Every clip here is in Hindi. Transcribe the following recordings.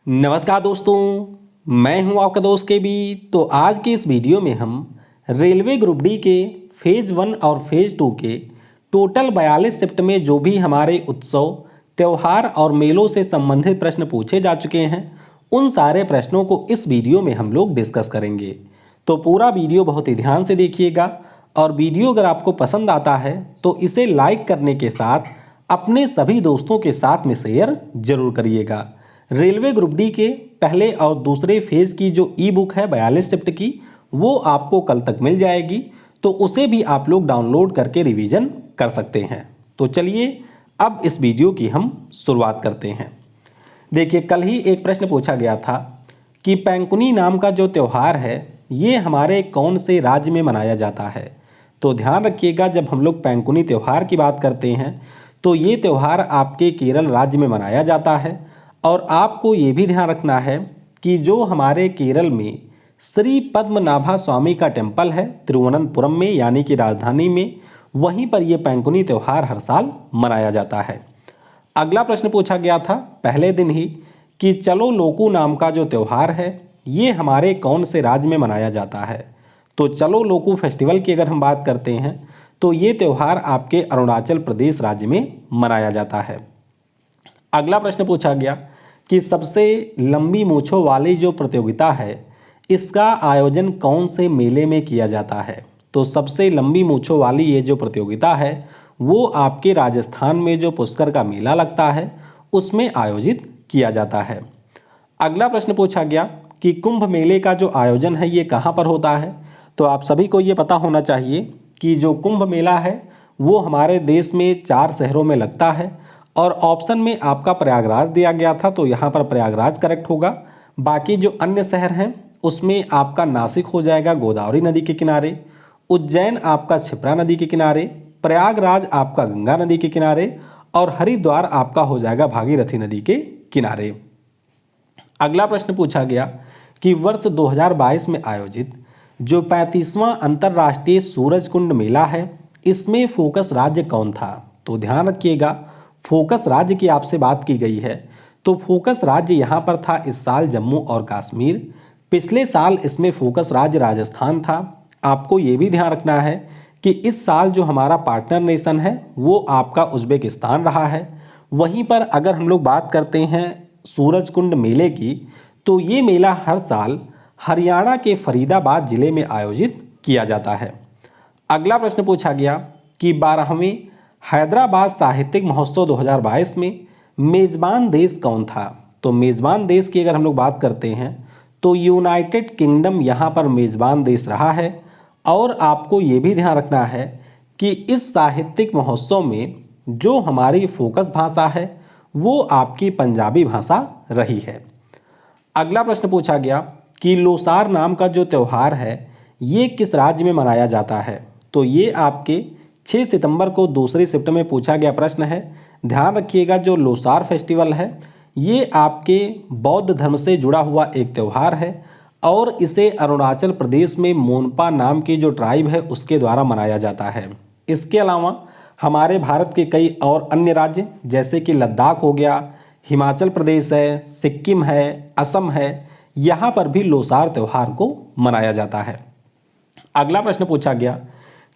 नमस्कार दोस्तों, मैं हूं आपका दोस्त के बी। तो आज के इस वीडियो में हम रेलवे ग्रुप डी के फेज़ 1 और फेज़ 2 के टोटल 42 शिफ्ट में जो भी हमारे उत्सव, त्यौहार और मेलों से संबंधित प्रश्न पूछे जा चुके हैं, उन सारे प्रश्नों को इस वीडियो में हम लोग डिस्कस करेंगे। तो पूरा वीडियो बहुत ही ध्यान से देखिएगा और वीडियो अगर आपको पसंद आता है तो इसे लाइक करने के साथ अपने सभी दोस्तों के साथ में शेयर जरूर करिएगा। रेलवे ग्रुप डी के पहले और दूसरे फेज की जो ई बुक है 42 शिफ्ट की, वो आपको कल तक मिल जाएगी, तो उसे भी आप लोग डाउनलोड करके रिवीजन कर सकते हैं। तो चलिए अब इस वीडियो की हम शुरुआत करते हैं। देखिए, कल ही एक प्रश्न पूछा गया था कि पैंकुनी नाम का जो त्यौहार है ये हमारे कौन से राज्य में मनाया जाता है। तो ध्यान रखिएगा, जब हम लोग पैंकुनी त्यौहार की बात करते हैं तो ये त्यौहार आपके केरल राज्य में मनाया जाता है। और आपको ये भी ध्यान रखना है कि जो हमारे केरल में श्री पद्मनाभा स्वामी का टेम्पल है तिरुवनंतपुरम में, यानी कि राजधानी में, वहीं पर यह पैंकुनी त्यौहार हर साल मनाया जाता है। अगला प्रश्न पूछा गया था पहले दिन ही कि चलो लोकू नाम का जो त्यौहार है ये हमारे कौन से राज्य में मनाया जाता है। तो चलो लोकू फेस्टिवल की अगर हम बात करते हैं तो ये त्यौहार आपके अरुणाचल प्रदेश राज्य में मनाया जाता है। अगला प्रश्न पूछा गया कि सबसे लंबी मूंछों वाली जो प्रतियोगिता है इसका आयोजन कौन से मेले में किया जाता है। तो सबसे लंबी मूंछों वाली ये जो प्रतियोगिता है वो आपके राजस्थान में जो पुष्कर का मेला लगता है उसमें आयोजित किया जाता है। अगला प्रश्न पूछा गया कि कुंभ मेले का जो आयोजन है ये कहाँ पर होता है। तो आप सभी को ये पता होना चाहिए कि जो कुंभ मेला है वो हमारे देश में 4 शहरों में लगता है और ऑप्शन में आपका प्रयागराज दिया गया था, तो यहाँ पर प्रयागराज करेक्ट होगा। बाकी जो अन्य शहर हैं उसमें आपका नासिक हो जाएगा गोदावरी नदी के किनारे, उज्जैन आपका क्षिप्रा नदी के किनारे, प्रयागराज आपका गंगा नदी के किनारे और हरिद्वार आपका हो जाएगा भागीरथी नदी के किनारे। अगला प्रश्न पूछा गया कि वर्ष 2022 में आयोजित जो 35वां अंतर्राष्ट्रीय सूरज कुंड मेला है इसमें फोकस राज्य कौन था। तो ध्यान रखिएगा, फोकस राज्य की आपसे बात की गई है, तो फोकस राज्य यहाँ पर था इस साल जम्मू और कश्मीर। पिछले साल इसमें फोकस राज्य राजस्थान था। आपको ये भी ध्यान रखना है कि इस साल जो हमारा पार्टनर नेशन है वो आपका उज्बेकिस्तान रहा है। वहीं पर अगर हम लोग बात करते हैं सूरज कुंड मेले की, तो ये मेला हर साल हरियाणा के फरीदाबाद जिले में आयोजित किया जाता है। अगला प्रश्न पूछा गया कि 12वें हैदराबाद साहित्यिक महोत्सव 2022 में मेज़बान देश कौन था। तो मेज़बान देश की अगर हम लोग बात करते हैं तो यूनाइटेड किंगडम यहाँ पर मेज़बान देश रहा है। और आपको ये भी ध्यान रखना है कि इस साहित्यिक महोत्सव में जो हमारी फोकस भाषा है वो आपकी पंजाबी भाषा रही है। अगला प्रश्न पूछा गया कि लोसार नाम का जो त्यौहार है ये किस राज्य में मनाया जाता है। तो ये आपके 6 सितंबर को दूसरी शिफ्ट में पूछा गया प्रश्न है। ध्यान रखिएगा, जो लोसार फेस्टिवल है ये आपके बौद्ध धर्म से जुड़ा हुआ एक त्यौहार है और इसे अरुणाचल प्रदेश में मोनपा नाम की जो ट्राइब है उसके द्वारा मनाया जाता है। इसके अलावा हमारे भारत के कई और अन्य राज्य जैसे कि लद्दाख हो गया, हिमाचल प्रदेश है, सिक्किम है, असम है, यहाँ पर भी लोसार त्यौहार को मनाया जाता है। अगला प्रश्न पूछा गया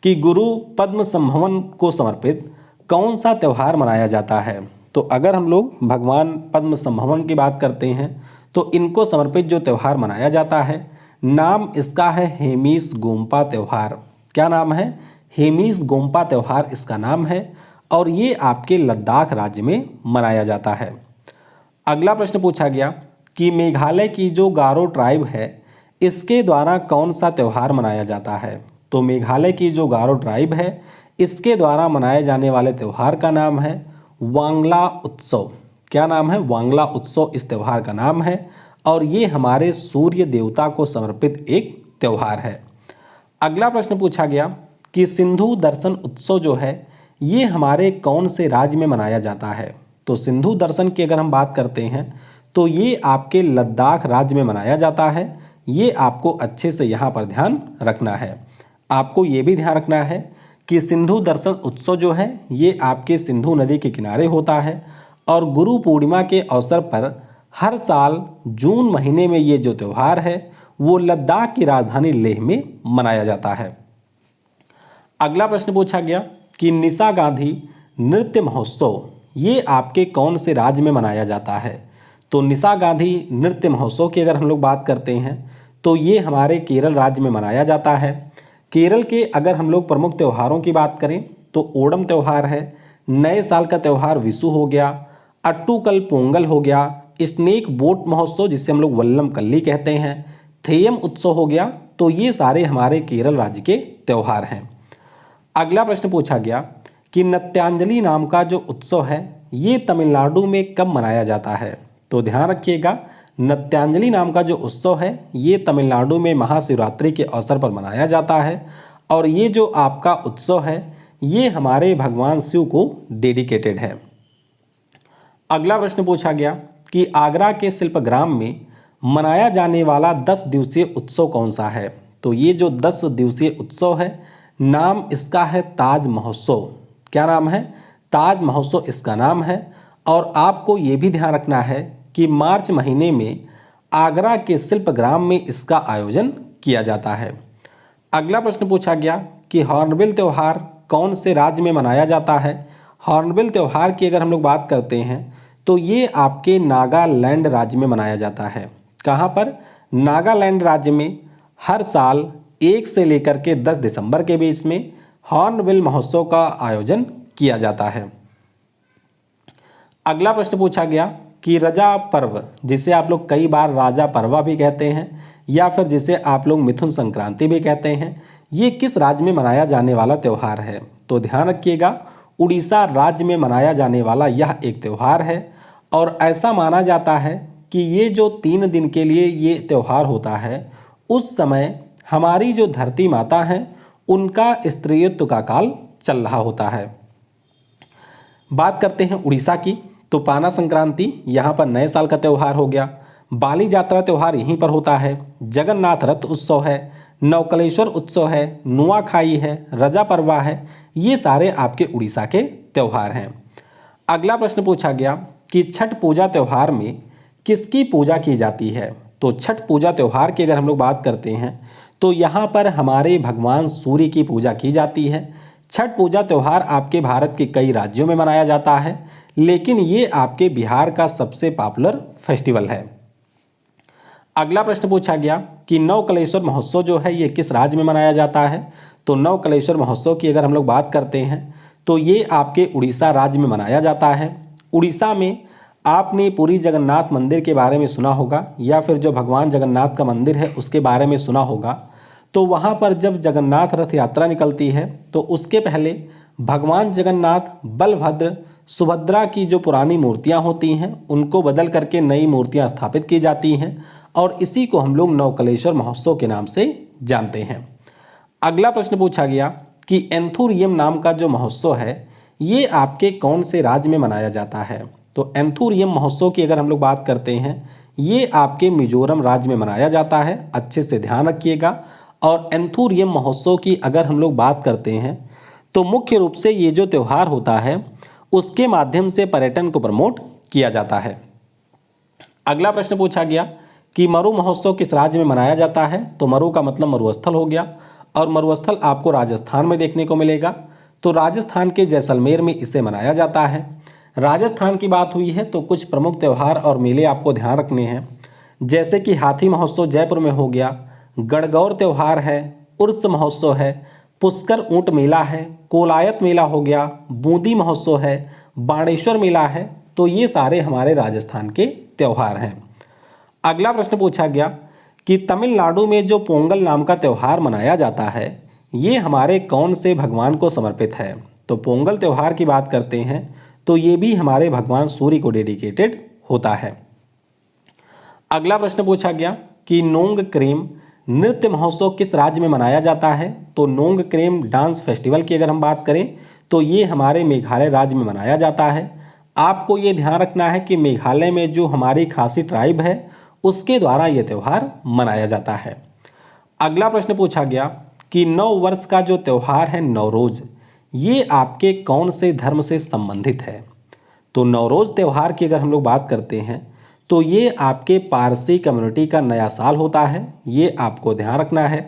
कि गुरु पद्म संभवन को समर्पित कौन सा त्यौहार मनाया जाता है। तो अगर हम लोग भगवान पद्म संभवन की बात करते हैं तो इनको समर्पित जो त्यौहार मनाया जाता है, नाम इसका है हेमीस गोम्पा त्यौहार। क्या नाम है? हेमीस गोम्पा त्यौहार इसका नाम है और ये आपके लद्दाख राज्य में मनाया जाता है। अगला प्रश्न पूछा गया कि मेघालय की जो गारो ट्राइब है इसके द्वारा कौन सा त्यौहार मनाया जाता है। तो मेघालय की जो गारो ट्राइब है इसके द्वारा मनाए जाने वाले त्यौहार का नाम है वांगला उत्सव। क्या नाम है? वांगला उत्सव इस त्यौहार का नाम है और ये हमारे सूर्य देवता को समर्पित एक त्यौहार है। अगला प्रश्न पूछा गया कि सिंधु दर्शन उत्सव जो है ये हमारे कौन से राज्य में मनाया जाता है। तो सिंधु दर्शन की अगर हम बात करते हैं तो ये आपके लद्दाख राज्य में मनाया जाता है। ये आपको अच्छे से यहाँ पर ध्यान रखना है। आपको ये भी ध्यान रखना है कि सिंधु दर्शन उत्सव जो है ये आपके सिंधु नदी के किनारे होता है और गुरु पूर्णिमा के अवसर पर हर साल जून महीने में ये जो त्यौहार है वो लद्दाख की राजधानी लेह में मनाया जाता है। अगला प्रश्न पूछा गया कि निशा गांधी नृत्य महोत्सव ये आपके कौन से राज्य में मनाया जाता है। तो निशा गांधी नृत्य महोत्सव की अगर हम लोग बात करते हैं तो ये हमारे केरल राज्य में मनाया जाता है। केरल के अगर हम लोग प्रमुख त्योहारों की बात करें तो ओणम त्यौहार है, नए साल का त्यौहार विशु हो गया, अट्टूकल पोंगल हो गया, स्नेक बोट महोत्सव जिसे हम लोग वल्लम कल्ली कहते हैं, थेयम उत्सव हो गया। तो ये सारे हमारे केरल राज्य के त्यौहार हैं। अगला प्रश्न पूछा गया कि नृत्यांजलि नाम का जो उत्सव है ये तमिलनाडु में कब मनाया जाता है। तो ध्यान रखिएगा, नृत्यांजलि नाम का जो उत्सव है ये तमिलनाडु में महाशिवरात्रि के अवसर पर मनाया जाता है और ये जो आपका उत्सव है ये हमारे भगवान शिव को डेडिकेटेड है। अगला प्रश्न पूछा गया कि आगरा के शिल्पग्राम में मनाया जाने वाला 10 दिवसीय उत्सव कौन सा है। तो ये जो 10 दिवसीय उत्सव है नाम इसका है ताज महोत्सव। क्या नाम है? ताज महोत्सव इसका नाम है। और आपको ये भी ध्यान रखना है कि मार्च महीने में आगरा के शिल्पग्राम में इसका आयोजन किया जाता है। अगला प्रश्न पूछा गया कि हॉर्नबिल त्यौहार कौन से राज्य में मनाया जाता है। हॉर्नबिल त्यौहार की अगर हम लोग बात करते हैं तो ये आपके नागालैंड राज्य में मनाया जाता है। कहाँ पर? नागालैंड राज्य में हर साल 1 से लेकर के 10 दिसंबर के बीच में हॉर्नबिल महोत्सव का आयोजन किया जाता है। अगला प्रश्न पूछा गया कि रजा पर्व जिसे आप लोग कई बार राजा पर्वा भी कहते हैं या फिर जिसे आप लोग मिथुन संक्रांति भी कहते हैं, ये किस राज्य में मनाया जाने वाला त्यौहार है। तो ध्यान रखिएगा, उड़ीसा राज्य में मनाया जाने वाला यह एक त्यौहार है और ऐसा माना जाता है कि ये जो 3 दिन के लिए ये त्यौहार होता है उस समय हमारी जो धरती माता हैं उनका स्त्रीत्व का काल चल रहा होता है। बात करते हैं उड़ीसा की, तो पाना संक्रांति यहाँ पर नए साल का त्यौहार हो गया। बाली यात्रा त्यौहार यहीं पर होता है। जगन्नाथ रथ उत्सव है, नवकलेश्वर उत्सव है, नुआखाई है, रजा पर्वा है। ये सारे आपके उड़ीसा के त्यौहार हैं। अगला प्रश्न पूछा गया कि छठ पूजा त्यौहार में किसकी पूजा की जाती है। तो छठ पूजा त्यौहार की अगर हम लोग बात करते हैं तो यहाँ पर हमारे भगवान सूर्य की पूजा की जाती है। छठ पूजा त्यौहार आपके भारत के कई राज्यों में मनाया जाता है लेकिन ये आपके बिहार का सबसे पॉपुलर फेस्टिवल है। अगला प्रश्न पूछा गया कि नवकलेश्वर महोत्सव जो है ये किस राज्य में मनाया जाता है। तो नवकलेश्वर महोत्सव की अगर हम लोग बात करते हैं तो ये आपके उड़ीसा राज्य में मनाया जाता है। उड़ीसा में आपने पुरी जगन्नाथ मंदिर के बारे में सुना होगा या फिर जो भगवान जगन्नाथ का मंदिर है उसके बारे में सुना होगा। तो वहाँ पर जब जगन्नाथ रथ यात्रा निकलती है तो उसके पहले भगवान जगन्नाथ, बलभद्र, सुभद्रा की जो पुरानी मूर्तियाँ होती हैं उनको बदल करके नई मूर्तियाँ स्थापित की जाती हैं और इसी को हम लोग नवकलेश्वर महोत्सव के नाम से जानते हैं। अगला प्रश्न पूछा गया कि एंथुरियम नाम का जो महोत्सव है ये आपके कौन से राज्य में मनाया जाता है। तो एंथुरियम महोत्सव की अगर हम लोग बात करते हैं ये आपके मिजोरम राज्य में मनाया जाता है। अच्छे से ध्यान रखिएगा। और एंथुरियम महोत्सव की अगर हम लोग बात करते हैं तो मुख्य रूप से ये जो त्यौहार होता है उसके माध्यम से पर्यटन को प्रमोट किया जाता है। अगला प्रश्न पूछा गया कि मरु महोत्सव किस राज्य में मनाया जाता है। तो मरु का मतलब मरुस्थल हो गया और मरुस्थल आपको राजस्थान में देखने को मिलेगा। तो राजस्थान के जैसलमेर में इसे मनाया जाता है। राजस्थान की बात हुई है तो कुछ प्रमुख त्यौहार और मेले आपको ध्यान रखने हैं, जैसे कि हाथी महोत्सव जयपुर में हो गया, गणगौर त्यौहार है, उर्स महोत्सव है, पुष्कर ऊंट मेला है, कोलायत मेला हो गया, बूंदी महोत्सव है, बाणेश्वर मेला है। तो ये सारे हमारे राजस्थान के त्यौहार हैं। अगला प्रश्न पूछा गया कि तमिलनाडु में जो पोंगल नाम का त्यौहार मनाया जाता है ये हमारे कौन से भगवान को समर्पित है। तो पोंगल त्यौहार की बात करते हैं तो ये भी हमारे भगवान सूर्य को डेडिकेटेड होता है। अगला प्रश्न पूछा गया कि नोंगक्रेम नृत्य महोत्सव किस राज्य में मनाया जाता है। तो नोंगक्रेम डांस फेस्टिवल की अगर हम बात करें तो ये हमारे मेघालय राज्य में मनाया जाता है। आपको ये ध्यान रखना है कि मेघालय में जो हमारी खासी ट्राइब है उसके द्वारा ये त्यौहार मनाया जाता है। अगला प्रश्न पूछा गया कि नव वर्ष का जो त्यौहार है नवरोज ये आपके कौन से धर्म से संबंधित है। तो नवरोज त्यौहार की अगर हम लोग बात करते हैं तो ये आपके पारसी कम्युनिटी का नया साल होता है, ये आपको ध्यान रखना है।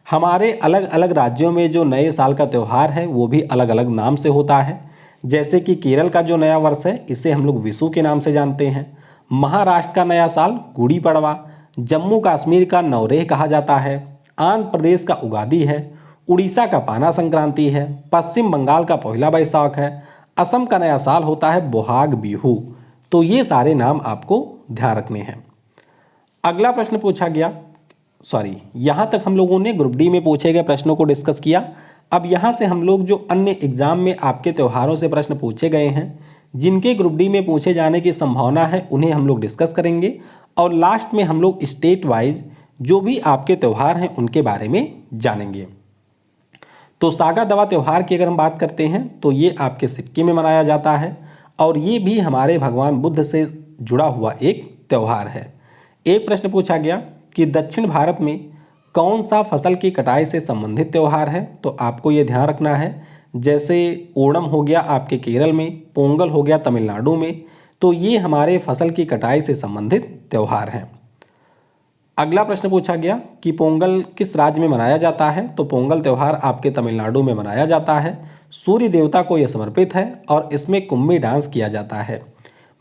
हमारे अलग अलग राज्यों में जो नए साल का त्यौहार है वो भी अलग अलग नाम से होता है। जैसे कि केरल का जो नया वर्ष है इसे हम लोग विशु के नाम से जानते हैं। महाराष्ट्र का नया साल गुड़ी पड़वा, जम्मू कश्मीर का नवरेह कहा जाता है, आंध्र प्रदेश का उगादी है, उड़ीसा का पाना संक्रांति है, पश्चिम बंगाल का पहला बैसाख है, असम का नया साल होता है बोहाग बिहू। तो ये सारे नाम आपको ध्यान रखने हैं। अगला प्रश्न पूछा गया, यहाँ तक हम लोगों ने ग्रुप डी में पूछे गए प्रश्नों को डिस्कस किया। अब यहाँ से हम लोग जो अन्य एग्जाम में आपके त्योहारों से प्रश्न पूछे गए हैं, जिनके ग्रुप डी में पूछे जाने की संभावना है, उन्हें हम लोग डिस्कस करेंगे। और लास्ट में हम लोग स्टेट वाइज जो भी आपके त्यौहार हैं उनके बारे में जानेंगे। तो सागा दावा त्यौहार की अगर हम बात करते हैं तो ये आपके सिक्किम में मनाया जाता है और ये भी हमारे भगवान बुद्ध से जुड़ा हुआ एक त्यौहार है। एक प्रश्न पूछा गया कि दक्षिण भारत में कौन सा फसल की कटाई से संबंधित त्यौहार है, तो आपको ये ध्यान रखना है। जैसे ओणम हो गया आपके केरल में, पोंगल हो गया तमिलनाडु में, तो ये हमारे फसल की कटाई से संबंधित त्यौहार हैं। अगला प्रश्न पूछा गया कि पोंगल किस राज्य में मनाया जाता है, तो पोंगल त्यौहार आपके तमिलनाडु में मनाया जाता है। सूर्य देवता को यह समर्पित है और इसमें कुम्मी डांस किया जाता है।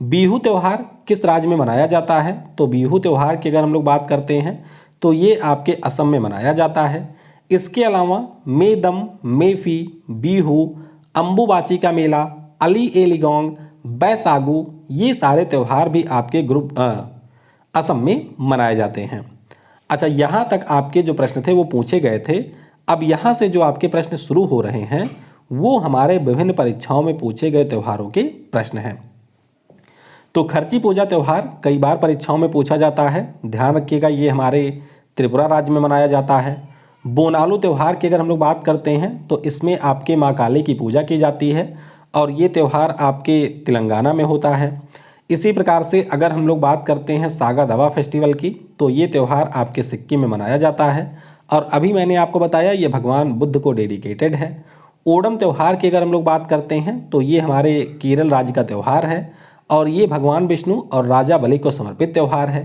बिहू त्यौहार किस राज्य में मनाया जाता है, तो बिहू त्यौहार की अगर हम लोग बात करते हैं तो ये आपके असम में मनाया जाता है। इसके अलावा मेदम, मेफी, बिहू, अम्बुबाची का मेला, अली ए लिगोंग, बैसागु, ये सारे त्यौहार भी आपके असम में मनाए जाते हैं। अच्छा, यहाँ तक आपके जो प्रश्न थे वो पूछे गए थे। अब यहाँ से जो आपके प्रश्न शुरू हो रहे हैं वो हमारे विभिन्न परीक्षाओं में पूछे गए त्योहारों के प्रश्न हैं। तो खर्ची पूजा त्यौहार कई बार परीक्षाओं में पूछा जाता है, ध्यान रखिएगा, ये हमारे त्रिपुरा राज्य में मनाया जाता है। बोनालू त्यौहार की अगर हम लोग बात करते हैं तो इसमें आपके माँ काली की पूजा की जाती है और ये त्यौहार आपके तेलंगाना में होता है। इसी प्रकार से अगर हम लोग बात करते हैं सागा दावा फेस्टिवल की, तो ये त्यौहार आपके सिक्किम में मनाया जाता है और अभी मैंने आपको बताया ये भगवान बुद्ध को डेडिकेटेड है। ओणम त्यौहार की अगर हम लोग बात करते हैं तो ये हमारे केरल राज्य का त्यौहार है और ये भगवान विष्णु और राजा बलि को समर्पित त्यौहार है।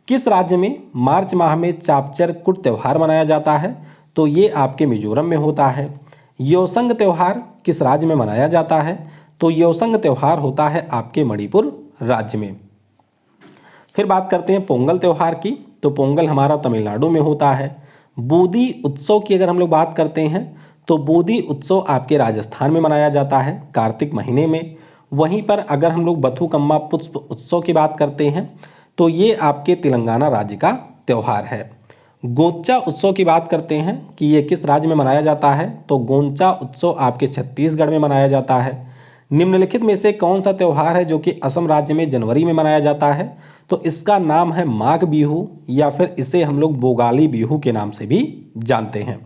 किस राज्य में मार्च माह में चापचर कुट त्यौहार मनाया जाता है, तो ये आपके मिजोरम में होता है। योसंग त्यौहार किस राज्य में मनाया जाता है, तो योसंग त्यौहार होता है आपके मणिपुर राज्य में। फिर बात करते हैं पोंगल त्यौहार की, तो पोंगल हमारा तमिलनाडु में होता है। बूदी उत्सव की अगर हम लोग बात करते हैं तो बूदी उत्सव आपके राजस्थान में मनाया जाता है कार्तिक महीने में। वहीं पर अगर हम लोग बथुकम्मा पुष्प उत्सव की बात करते हैं तो ये आपके तेलंगाना राज्य का त्यौहार है। गोंचा उत्सव की बात करते हैं कि ये किस राज्य में मनाया जाता है, तो गोंचा उत्सव आपके छत्तीसगढ़ में मनाया जाता है। निम्नलिखित में से कौन सा त्यौहार है जो कि असम राज्य में जनवरी में मनाया जाता है, तो इसका नाम है माघ बिहू या फिर इसे हम लोग बोगाली बिहू के नाम से भी जानते हैं।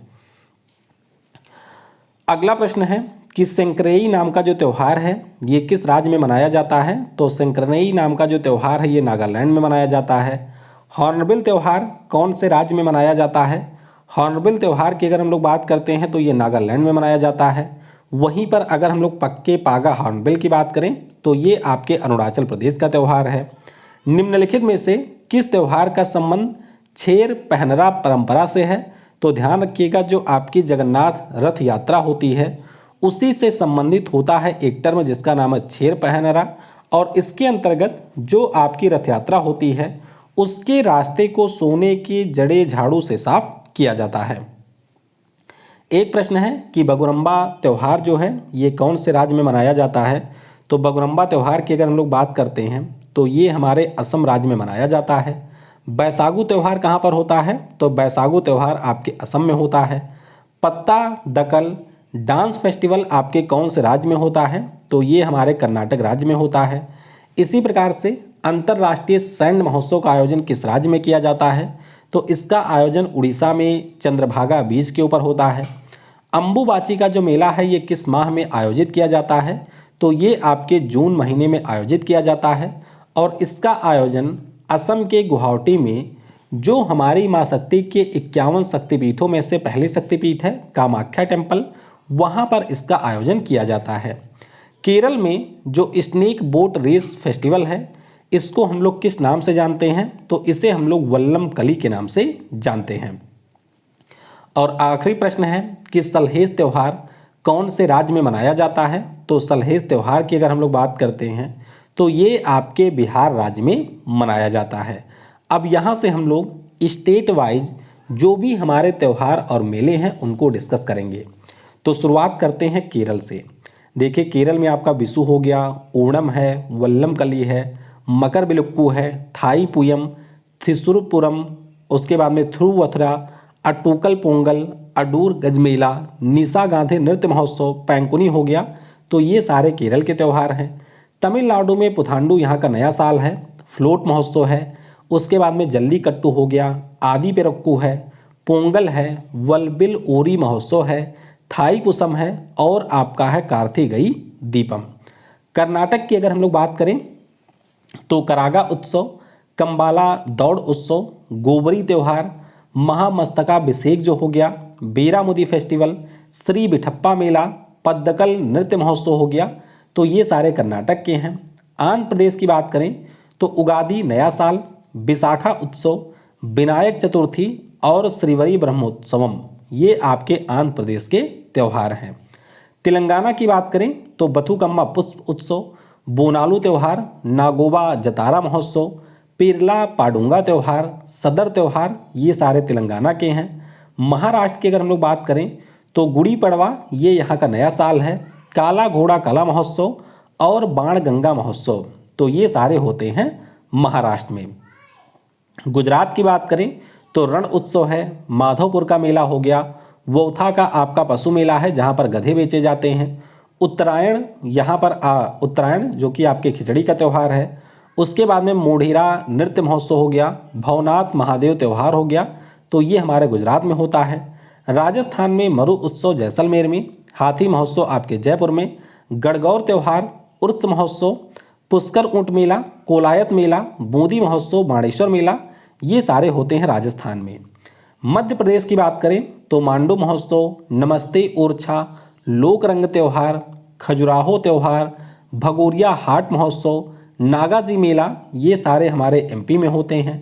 अगला प्रश्न है कि सेंक्रेई नाम का जो त्यौहार है ये किस राज्य में मनाया जाता है, तो सेंक्रेई नाम का जो त्यौहार है ये नागालैंड में मनाया जाता है। हॉर्नबिल त्यौहार कौन से राज्य में मनाया जाता है, हॉर्नबिल त्यौहार की अगर हम लोग बात करते हैं तो ये नागालैंड में मनाया जाता है। वहीं पर अगर हम लोग पक्के पागा हॉर्नबिल की बात करें तो ये आपके अरुणाचल प्रदेश का त्यौहार है। निम्नलिखित में से किस त्यौहार का संबंध छेर पहनरा परंपरा से है, तो ध्यान रखिएगा जो आपकी जगन्नाथ रथ यात्रा होती है उसी से संबंधित होता है एक टर्म जिसका नाम है छेर पहनरा, और इसके अंतर्गत जो आपकी रथ यात्रा होती है उसके रास्ते को सोने के जड़े झाड़ू से साफ किया जाता है। एक प्रश्न है कि बगुरम्बा त्यौहार जो है ये कौन से राज्य में मनाया जाता है, तो बगुरम्बा त्यौहार की अगर हम लोग बात करते हैं तो ये हमारे असम राज्य में मनाया जाता है। बैसागु त्यौहार कहाँ पर होता है, तो बैसागु त्यौहार आपके असम में होता है। पत्ता दकल डांस फेस्टिवल आपके कौन से राज्य में होता है, तो ये हमारे कर्नाटक राज्य में होता है। इसी प्रकार से अंतर्राष्ट्रीय सैंड महोत्सव का आयोजन किस राज्य में किया जाता है, तो इसका आयोजन उड़ीसा में चंद्रभागा बीच के ऊपर होता है। अम्बुबाची का जो मेला है ये किस माह में आयोजित किया जाता है, तो ये आपके जून महीने में आयोजित किया जाता है और इसका आयोजन असम के गुवाहाटी में जो हमारी माँ शक्ति के 51 शक्तिपीठों में से पहली शक्तिपीठ है कामाख्या टेम्पल, वहाँ पर इसका आयोजन किया जाता है। केरल में जो स्नेक बोट रेस फेस्टिवल है इसको हम लोग किस नाम से जानते हैं? तो इसे हम लोग वल्लम कली के नाम से जानते हैं। और आखिरी प्रश्न है कि सलहेस त्यौहार कौन से राज्य में मनाया जाता है? तो सलहेस त्यौहार की अगर हम लोग बात करते हैं तो ये आपके बिहार राज्य में मनाया जाता है। अब यहाँ से हम लोग स्टेट वाइज जो भी हमारे त्यौहार और मेले हैं उनको डिस्कस करेंगे। तो शुरुआत करते हैं केरल से। देखिए केरल में आपका विशु हो गया, ओणम है, वल्लम कली है, मकर बिलुक्कू है, थाई पुयम, थिसुरपुरम, उसके बाद में थ्रुवथुरा, अटूकल पोंगल, अडूर गजमेला, निशा गांधी नृत्य महोत्सव, पैंकुनी हो गया। तो ये सारे केरल के त्यौहार हैं। तमिलनाडु में पुथांडु यहाँ का नया साल है, फ्लोट महोत्सव है। उसके बाद में जल्लीकट्टू हो गया, आदि पेरक्कू है, पोंगल है, वलबिल ओरी महोत्सव है, थाई पुसम है और आपका है कार्तिगई दीपम। कर्नाटक की अगर हम लोग बात करें तो करागा उत्सव, कंबाला दौड़ उत्सव, गोबरी त्यौहार, महामस्तकाभिषेक जो हो गया, बेरामुदी फेस्टिवल, श्री बिठप्पा मेला, पद्दकल नृत्य महोत्सव हो गया। तो ये सारे कर्नाटक के हैं। आंध्र प्रदेश की बात करें तो उगादी नया साल, विशाखा उत्सव, विनायक चतुर्थी और श्रीवरी ब्रह्मोत्सवम, ये आपके आंध्र प्रदेश के त्यौहार हैं। तेलंगाना की बात करें तो बथुकम्मा पुष्प उत्सव, बोनालू त्यौहार, नागोबा जतारा महोत्सव, पिरला पाडुंगा त्यौहार, सदर त्यौहार, ये सारे तेलंगाना के हैं। महाराष्ट्र की अगर हम लोग बात करें तो गुड़ी पड़वा, ये यहाँ का नया साल है, काला घोड़ा कला महोत्सव और बाण गंगा महोत्सव, तो ये सारे होते हैं महाराष्ट्र में। गुजरात की बात करें तो रण उत्सव है, माधवपुर का मेला हो गया, वोथा का आपका पशु मेला है जहाँ पर गधे बेचे जाते हैं। उत्तरायण यहाँ पर उत्तरायण जो कि आपके खिचड़ी का त्यौहार है। उसके बाद में मोढेरा नृत्य महोत्सव हो गया, भवनाथ महादेव त्यौहार हो गया। तो ये हमारे गुजरात में होता है। राजस्थान में मरु उत्सव जैसलमेर में, हाथी महोत्सव आपके जयपुर में, गणगौर त्यौहार, उर्स महोत्सव, पुष्कर ऊंट मेला, कोलायत मेला, बूंदी महोत्सव, बाणेश्वर मेला, ये सारे होते हैं राजस्थान में। मध्य प्रदेश की बात करें तो मांडू महोत्सव, नमस्ते ओरछा, लोक रंग त्यौहार, खजुराहो त्यौहार, भगोरिया हाट महोत्सव, नागाजी मेला, ये सारे हमारे एमपी में होते हैं।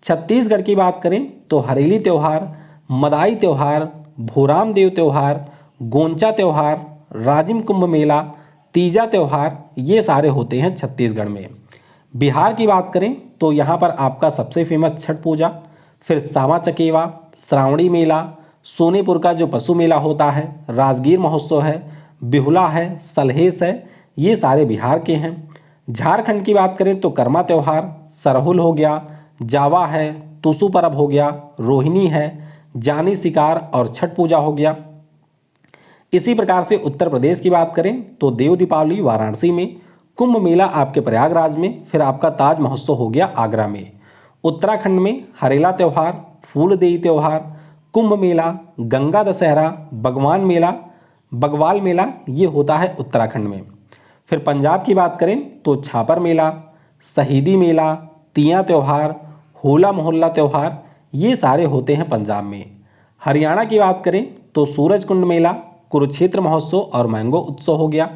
छत्तीसगढ़ की बात करें तो हरेली त्यौहार, मदाई त्यौहार, भोराम देव त्यौहार, गोंचा त्यौहार, राजिम कुंभ मेला, तीजा त्यौहार, ये सारे होते हैं छत्तीसगढ़ में। बिहार की बात करें तो यहाँ पर आपका सबसे फेमस छठ पूजा, फिर सामा चकेवा, श्रावणी मेला, सोनेपुर का जो पशु मेला होता है, राजगीर महोत्सव है, बिहुला है, सलहेस है, ये सारे बिहार के हैं। झारखंड की बात करें तो कर्मा त्यौहार, सरहुल हो गया, जावा है, तुसु परब हो गया, रोहिणी है, जानी शिकार और छठ पूजा हो गया। इसी प्रकार से उत्तर प्रदेश की बात करें तो देव दीपावली वाराणसी में, कुंभ मेला आपके प्रयागराज में, फिर आपका ताज महोत्सव हो गया आगरा में। उत्तराखंड में हरेला त्यौहार, फूलदेई त्यौहार, कुंभ मेला, गंगा दशहरा, बगवाल मेला, ये होता है उत्तराखंड में। फिर पंजाब की बात करें तो छापर मेला, शहीदी मेला, तियां त्यौहार, होला मोहल्ला त्यौहार, ये सारे होते हैं पंजाब में। हरियाणा की बात करें तो सूरजकुंड मेला, कुरुक्षेत्र महोत्सव और मैंगो उत्सव हो गया।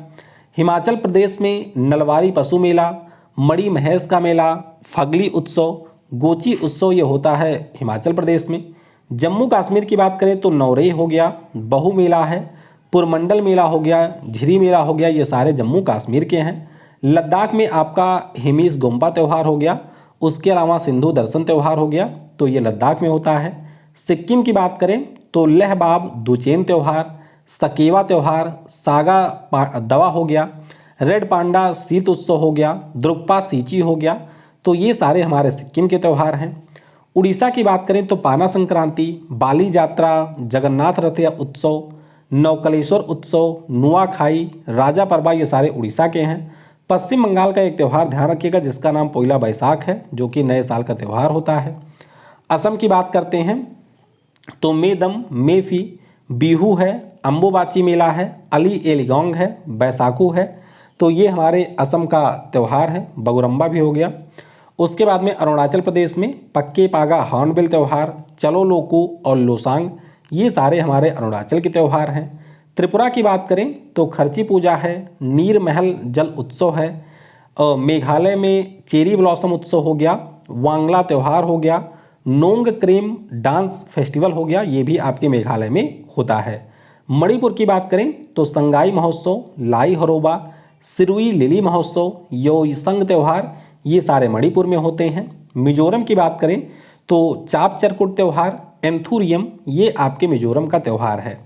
हिमाचल प्रदेश में नलवारी पशु मेला, मणि महेश का मेला, फगली उत्सव, गोची उत्सव, ये होता है हिमाचल प्रदेश में। जम्मू कश्मीर की बात करें तो नौरेई हो गया, बहु मेला है, पुरमंडल मेला हो गया, झिरी मेला हो गया, ये सारे जम्मू कश्मीर के हैं। लद्दाख में आपका हिमीस गोम्पा त्यौहार हो गया, उसके अलावा सिंधु दर्शन त्यौहार हो गया, तो ये लद्दाख में होता है। सिक्किम की बात करें तो लहबाब दुचेन त्यौहार, सकेवा त्यौहार, सागा दवा हो गया, रेड पांडा शीत उत्सव हो गया, द्रुक्पा सींची हो गया, तो ये सारे हमारे सिक्किम के त्यौहार हैं। उड़ीसा की बात करें तो पाना संक्रांति, बाली यात्रा, जगन्नाथ रथ उत्सव, नवकलेश्वर उत्सव, नुआखाई, राजा परबा, ये सारे उड़ीसा के हैं। पश्चिम बंगाल का एक त्यौहार ध्यान रखिएगा जिसका नाम पोइला बैसाख है, जो कि नए साल का त्यौहार होता है। असम की बात करते हैं तो मेदम, मेफी, बिहू है, अम्बुबाची मेला है, अली एलिगोंग है, बैसाखू है, तो ये हमारे असम का त्यौहार है। बगुरम्बा भी हो गया। उसके बाद में अरुणाचल प्रदेश में पक्के पागा हॉर्नबिल त्यौहार, चलो लोकू और लोसांग, ये सारे हमारे अरुणाचल के त्यौहार हैं। त्रिपुरा की बात करें तो खर्ची पूजा है, नीर महल जल उत्सव है, मेघालय में चेरी ब्लॉसम उत्सव हो गया, वांगला त्यौहार हो गया, नोंग क्रेम डांस फेस्टिवल हो गया, ये भी आपके मेघालय में होता है। मणिपुर की बात करें तो संगाई महोत्सव, लाई हरोबा, सिरुई लिली महोत्सव, योइसंग त्यौहार, ये सारे मणिपुर में होते हैं। मिजोरम की बात करें तो चाप चरकुट त्यौहार, एंथुरियम, ये आपके मिजोरम का त्यौहार है।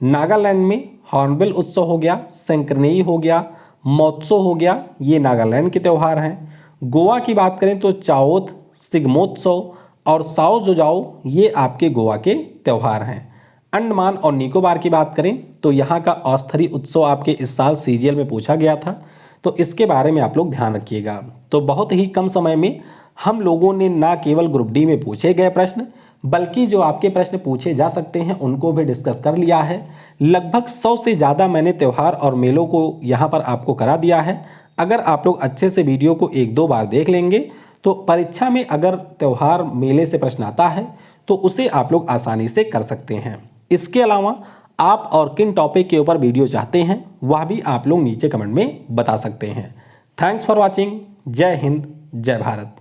नागालैंड में हॉर्नबिल उत्सव हो गया, संक्रेनी हो गया, महोत्सव हो गया, ये नागालैंड के त्यौहार हैं। गोवा की बात करें तो चाओथ, सिग्मोत्सव और साओ जोजाओ, ये आपके गोवा के त्यौहार हैं। अंडमान और निकोबार की बात करें तो यहाँ का औस्थरी उत्सव आपके इस साल सीजीएल में पूछा गया था, तो इसके बारे में आप लोग ध्यान रखिएगा। तो बहुत ही कम समय में हम लोगों ने ना केवल ग्रुप डी में पूछे गए प्रश्न, बल्कि जो आपके प्रश्न पूछे जा सकते हैं उनको भी डिस्कस कर लिया है। लगभग 100 से ज़्यादा मैंने त्यौहार और मेलों को यहाँ पर आपको करा दिया है। अगर आप लोग अच्छे से वीडियो को 1-2 बार देख लेंगे तो परीक्षा में अगर त्यौहार मेले से प्रश्न आता है तो उसे आप लोग आसानी से कर सकते हैं। इसके अलावा आप और किन टॉपिक के ऊपर वीडियो चाहते हैं वह भी आप लोग नीचे कमेंट में बता सकते हैं। Thanks for watching. जय हिंद, जय भारत।